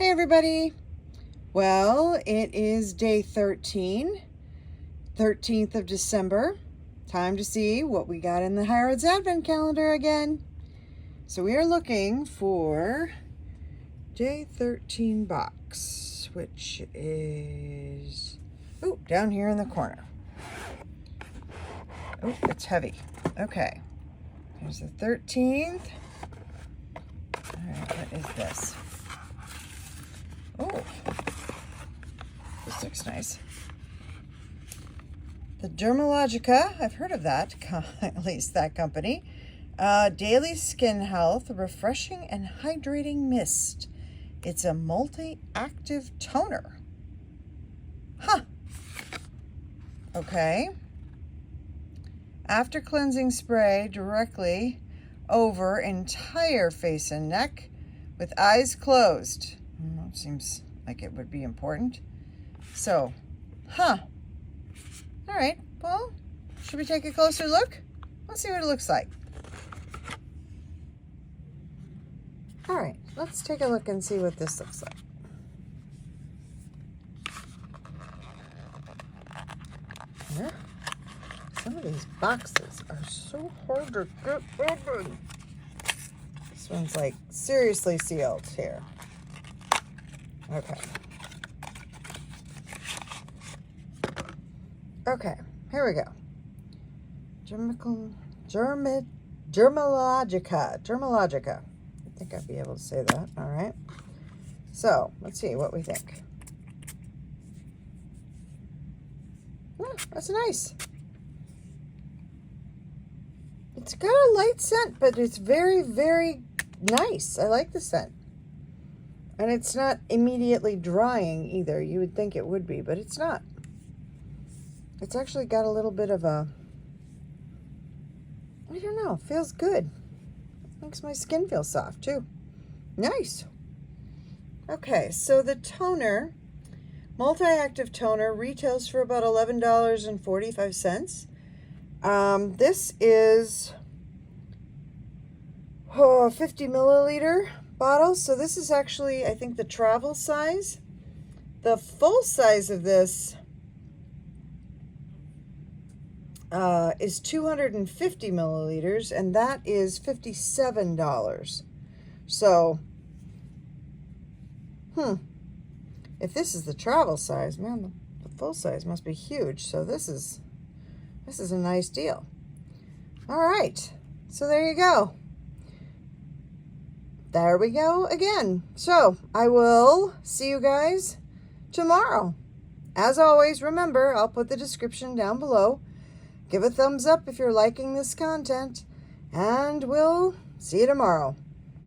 Hey everybody. Well, it is day 13, 13th of December. Time to see what we got in the Harrod's Advent calendar again. So we are looking for day 13 box, which is, down here in the corner. Oh, it's heavy. Okay. Here's the 13th. All right, what is this? Oh, this looks nice. The Dermalogica, I've heard of that, at least that company. Daily Skin Health Refreshing and Hydrating Mist. It's a multi-active toner. Huh. Okay. After cleansing spray directly over entire face and neck with eyes closed. Seems like it would be important. So, all right, well, should we take a closer look? Let's see what it looks like. All right, let's take a look and see what this looks like. Yeah. Some of these boxes are so hard to get open. This one's like seriously sealed here. Okay. Okay, here we go. Dermalogica. I think I'd be able to say that. All right. So, let's see what we think. Oh, that's nice. It's got a light scent, but it's very, very nice. I like the scent. And it's not immediately drying either. You would think it would be, but it's not. It's actually got a little bit of a, I don't know, feels good. Makes my skin feel soft too. Nice. Okay, so the toner, multi-active toner, retails for about $11.45. This is 50 milliliter bottle. So this is actually, I think, the travel size. The full size of this is 250 milliliters, and that is $57. So, if this is the travel size, man, the full size must be huge. So this is a nice deal. All right, so there you go. There we go again. So I will see you guys tomorrow. As always, remember, I'll put the description down below. Give a thumbs up if you're liking this content, and we'll see you tomorrow.